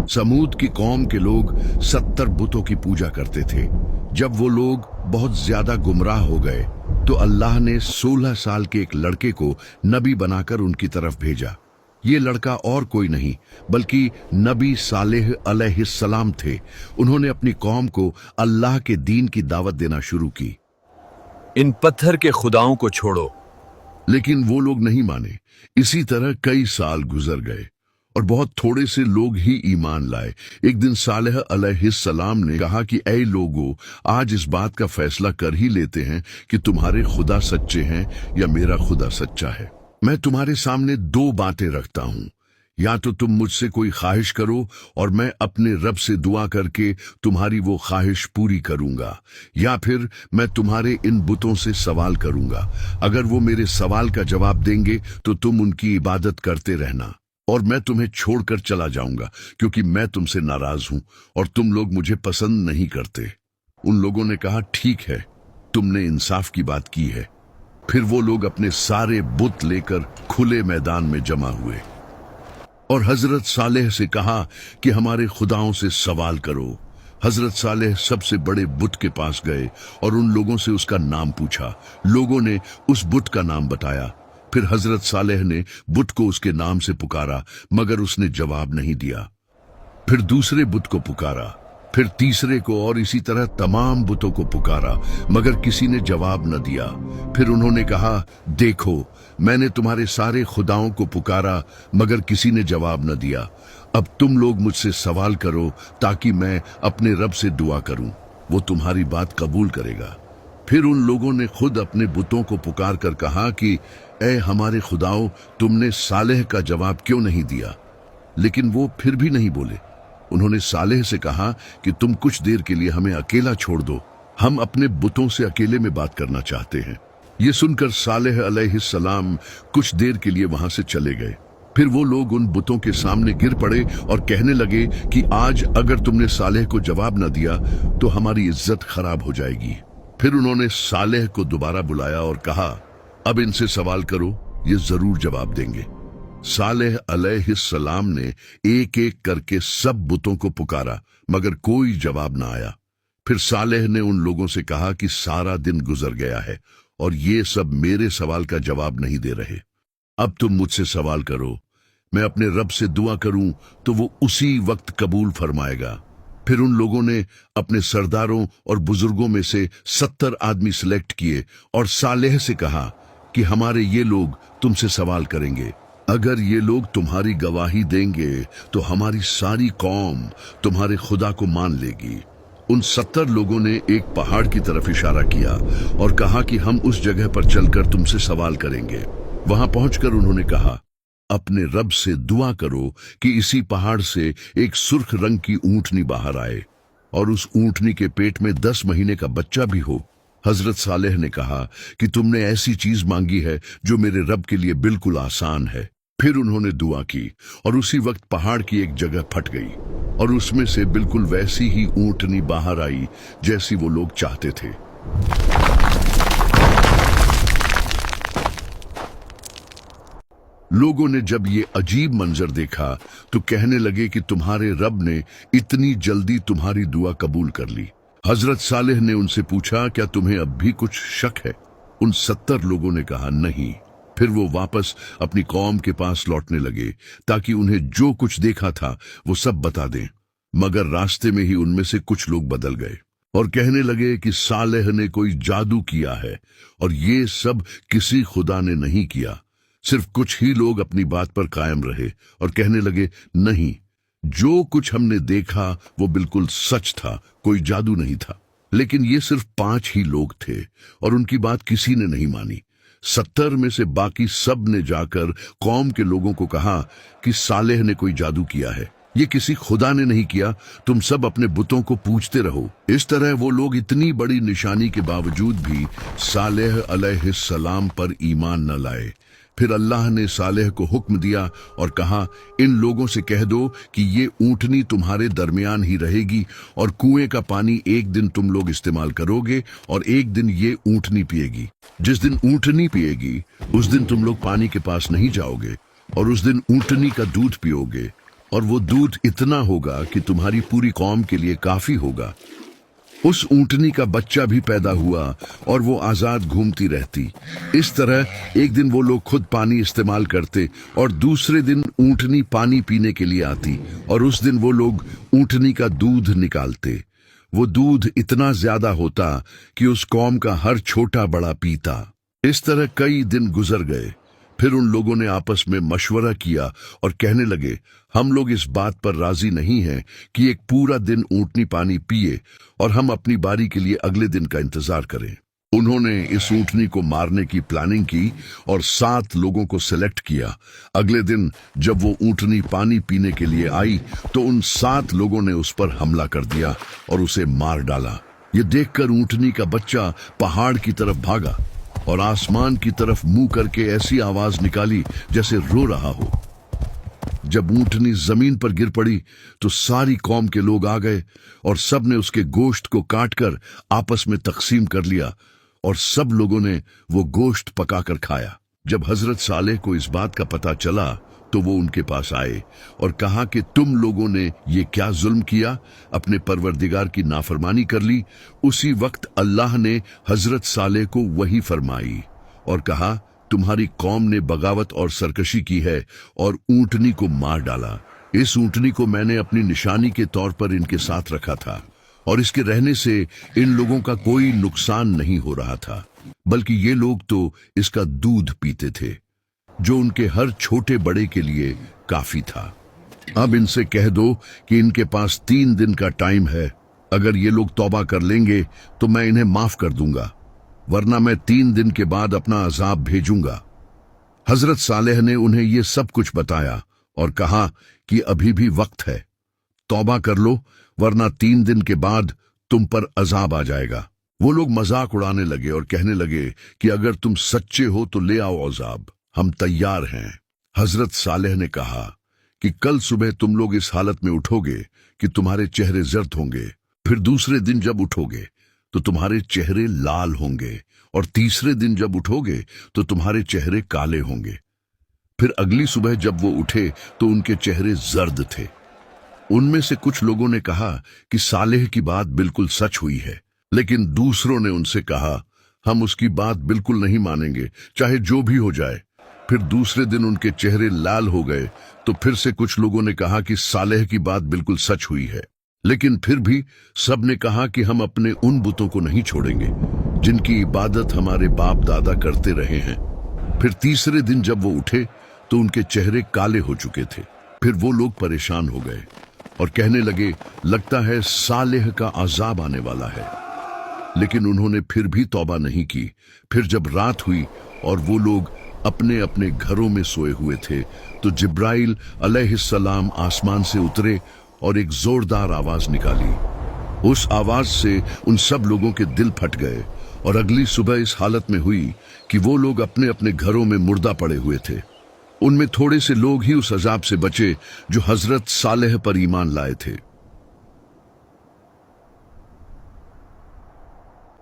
समूद की कौम के लोग 70 बुतों की पूजा करते थे। जब वो लोग बहुत ज्यादा गुमराह हो गए तो अल्लाह ने 16 साल के एक लड़के को नबी बनाकर उनकी तरफ भेजा। ये लड़का और कोई नहीं बल्कि नबी सालेह अलैहिस्सलाम थे। उन्होंने अपनी कौम को अल्लाह के दीन की दावत देना शुरू की। इन पत्थर के खुदाओं को छोड़ो। लेकिन वो लोग नहीं माने। इसी तरह कई साल गुजर गए और बहुत थोड़े से लोग ही ईमान लाए। एक दिन सालेह अलैहिस्सलाम ने कहा कि ऐ लोगों, आज इस बात का फैसला कर ही लेते हैं कि तुम्हारे खुदा सच्चे हैं या मेरा खुदा सच्चा है। मैं तुम्हारे सामने दो बातें रखता हूं, या तो तुम मुझसे कोई ख्वाहिश करो और मैं अपने रब से दुआ करके तुम्हारी वो ख्वाहिश पूरी करूंगा, या फिर मैं तुम्हारे इन बुतों से सवाल करूंगा। अगर वो मेरे सवाल का जवाब देंगे तो तुम उनकी इबादत करते रहना और मैं तुम्हें छोड़कर चला जाऊंगा, क्योंकि मैं तुमसे नाराज हूं और तुम लोग मुझे पसंद नहीं करते। उन लोगों ने कहा, ठीक है, तुमने इंसाफ की बात की है। फिर वो लोग अपने सारे बुत लेकर खुले मैदान में जमा हुए और हजरत सालेह से कहा कि हमारे खुदाओं से सवाल करो। हजरत सालेह सबसे बड़े बुत के पास गए और उन लोगों से उसका नाम पूछा। लोगों ने उस बुत का नाम बताया। फिर हजरत सालेह ने बुत को उसके नाम से पुकारा, मगर उसने जवाब नहीं दिया। फिर दूसरे बुत को पुकारा, फिर तीसरे को, और इसी तरह तमाम बुतों को पुकारा, मगर किसी ने जवाब न दिया। फिर उन्होंने कहा, देखो, मैंने तुम्हारे सारे खुदाओं को पुकारा मगर किसी ने जवाब न दिया। अब तुम लोग मुझसे सवाल करो ताकि मैं अपने रब से दुआ करूं, वो तुम्हारी बात कबूल करेगा। फिर उन लोगों ने खुद अपने बुतों को पुकार कर कहा कि ऐ हमारे खुदाओं, तुमने सालेह का जवाब क्यों नहीं दिया? लेकिन वो फिर भी नहीं बोले। उन्होंने सालेह से कहा कि तुम कुछ देर के लिए हमें अकेला छोड़ दो, हम अपने बुतों से अकेले में बात करना चाहते हैं। ये सुनकर सालेह अलैहिस्सलाम कुछ देर के लिए वहां से चले गए। फिर वो लोग उन बुतों के सामने गिर पड़े और कहने लगे कि आज अगर तुमने सालेह को जवाब न दिया तो हमारी इज्जत खराब हो जाएगी। फिर उन्होंने सालेह को दोबारा बुलाया और कहा, अब इनसे सवाल करो, ये जरूर जवाब देंगे। सालेह अलैहिस्सलाम ने एक एक करके सब बुतों को पुकारा, मगर कोई जवाब न आया। फिर सालेह ने उन लोगों से कहा कि सारा दिन गुजर गया है और ये सब मेरे सवाल का जवाब नहीं दे रहे। अब तुम मुझसे सवाल करो, मैं अपने रब से दुआ करूं तो वो उसी वक्त कबूल फरमाएगा। फिर उन लोगों ने अपने सरदारों और बुजुर्गों में से 70 आदमी सिलेक्ट किए और सालेह से कहा कि हमारे ये लोग तुमसे सवाल करेंगे। अगर ये लोग तुम्हारी गवाही देंगे तो हमारी सारी कौम तुम्हारे खुदा को मान लेगी। उन 70 लोगों ने एक पहाड़ की तरफ इशारा किया और कहा कि हम उस जगह पर चलकर तुमसे सवाल करेंगे। वहां पहुंचकर उन्होंने कहा, अपने रब से दुआ करो कि इसी पहाड़ से एक सुर्ख रंग की ऊंटनी बाहर आए और उस ऊंटनी के पेट में 10 महीने का बच्चा भी हो। हजरत सालेह ने कहा कि तुमने ऐसी चीज मांगी है जो मेरे रब के लिए बिल्कुल आसान है। फिर उन्होंने दुआ की और उसी वक्त पहाड़ की एक जगह फट गई और उसमें से बिल्कुल वैसी ही ऊंटनी बाहर आई जैसी वो लोग चाहते थे। लोगों ने जब ये अजीब मंजर देखा तो कहने लगे कि तुम्हारे रब ने इतनी जल्दी तुम्हारी दुआ कबूल कर ली। हजरत सालेह ने उनसे पूछा, क्या तुम्हें अब भी कुछ शक है? उन 70 लोगों ने कहा, नहीं। फिर वो वापस अपनी कौम के पास लौटने लगे ताकि उन्हें जो कुछ देखा था वो सब बता दें, मगर रास्ते में ही उनमें से कुछ लोग बदल गए और कहने लगे कि सालेह ने कोई जादू किया है और ये सब किसी खुदा ने नहीं किया। सिर्फ कुछ ही लोग अपनी बात पर कायम रहे और कहने लगे, नहीं, जो कुछ हमने देखा वो बिल्कुल सच था, कोई जादू नहीं था। लेकिन ये सिर्फ 5 ही लोग थे और उनकी बात किसी ने नहीं मानी। 70 में से बाकी सब ने जाकर कौम के लोगों को कहा कि सालेह ने कोई जादू किया है, ये किसी खुदा ने नहीं किया, तुम सब अपने बुतों को पूजते रहो। इस तरह वो लोग इतनी बड़ी निशानी के बावजूद भी सालेह अलैहिस्सलाम पर ईमान न लाए। फिर अल्लाह ने सालेह को हुक्म दिया और कहा, इन लोगों से कह दो कि ये ऊंटनी तुम्हारे दरमियान ही रहेगी और कुएं का पानी एक दिन तुम लोग इस्तेमाल करोगे और एक दिन ये ऊंटनी पिएगी। जिस दिन ऊंटनी पिएगी उस दिन तुम लोग पानी के पास नहीं जाओगे और उस दिन ऊंटनी का दूध पियोगे। और वो दूध इतना होगा कि तुम्हारी पूरी कौम के लिए काफी होगा। उस ऊंटनी का बच्चा भी पैदा हुआ और वो आजाद घूमती रहती। इस तरह एक दिन वो लोग खुद पानी इस्तेमाल करते और दूसरे दिन ऊंटनी पानी पीने के लिए आती और उस दिन वो लोग ऊंटनी का दूध निकालते। वो दूध इतना ज्यादा होता कि उस कौम का हर छोटा बड़ा पीता। इस तरह कई दिन गुजर गए। फिर उन लोगों ने आपस में मशवरा किया और कहने लगे, हम लोग इस बात पर राजी नहीं हैं कि एक पूरा दिन ऊंटनी पानी पिए और हम अपनी बारी के लिए अगले दिन का इंतजार करें। उन्होंने इस ऊंटनी को मारने की प्लानिंग की और 7 लोगों को सिलेक्ट किया। अगले दिन जब वो ऊंटनी पानी पीने के लिए आई तो उन 7 लोगों ने उस पर हमला कर दिया और उसे मार डाला। ये देखकर ऊंटनी का बच्चा पहाड़ की तरफ भागा और आसमान की तरफ मुंह करके ऐसी आवाज निकाली जैसे रो रहा हो। जब ऊंटनी जमीन पर गिर पड़ी तो सारी कौम के लोग आ गए और सब ने उसके गोश्त को काटकर आपस में तकसीम कर लिया और सब लोगों ने वो गोश्त पकाकर खाया। जब हजरत सालेह को इस बात का पता चला तो वो उनके पास आए और कहा कि तुम लोगों ने ये क्या जुल्म किया, अपने परवरदिगार की नाफरमानी कर ली। उसी वक्त अल्लाह ने हजरत सालेह को वही फरमाई और कहा, तुम्हारी कौम ने बगावत और सरकशी की है और ऊंटनी को मार डाला। इस ऊंटनी को मैंने अपनी निशानी के तौर पर इनके साथ रखा था और इसके रहने से इन लोगों का कोई नुकसान नहीं हो रहा था, बल्कि ये लोग तो इसका दूध पीते थे जो उनके हर छोटे बड़े के लिए काफी था। अब इनसे कह दो कि इनके पास 3 दिन का टाइम है। अगर ये लोग तौबा कर लेंगे तो मैं इन्हें माफ कर दूंगा, वरना मैं 3 दिन के बाद अपना अजाब भेजूंगा। हजरत सालेह ने उन्हें ये सब कुछ बताया और कहा कि अभी भी वक्त है, तौबा कर लो, वरना 3 दिन के बाद तुम पर अजाब आ जाएगा। वो लोग मजाक उड़ाने लगे और कहने लगे कि अगर तुम सच्चे हो तो ले आओ अजाब, हम तैयार हैं। हजरत सालेह ने कहा कि कल सुबह तुम लोग इस हालत में उठोगे कि तुम्हारे चेहरे जर्द होंगे, फिर दूसरे दिन जब उठोगे तो तुम्हारे चेहरे लाल होंगे और तीसरे दिन जब उठोगे तो तुम्हारे चेहरे काले होंगे। फिर अगली सुबह जब वो उठे तो उनके चेहरे जर्द थे। उनमें से कुछ लोगों ने कहा कि सालेह की बात बिल्कुल सच हुई है, लेकिन दूसरों ने उनसे कहा, हम उसकी बात बिल्कुल नहीं मानेंगे, चाहे जो भी हो जाए। फिर दूसरे दिन उनके चेहरे लाल हो गए तो फिर से कुछ लोगों ने कहा कि सालेह की बात बिल्कुल सच हुई है, लेकिन फिर भी सब ने कहा कि हम अपने उन बुतों को नहीं छोड़ेंगे जिनकी इबादत हमारे बाप दादा करते रहे हैं। फिर तीसरे दिन जब वो उठे तो उनके चेहरे काले हो चुके थे। फिर वो लोग परेशान हो गए और कहने लगे, लगता है सालेह का अजाब आने वाला है। लेकिन उन्होंने फिर भी तौबा नहीं की। फिर जब रात हुई और वो लोग अपने अपने घरों में सोए हुए थे तो जिब्राइल अलैहिस्सलाम आसमान से उतरे और एक जोरदार आवाज निकाली। उस आवाज से उन सब लोगों के दिल फट गए और अगली सुबह इस हालत में हुई कि वो लोग अपने अपने घरों में मुर्दा पड़े हुए थे। उनमें थोड़े से लोग ही उस अजाब से बचे जो हजरत सालेह पर ईमान लाए थे।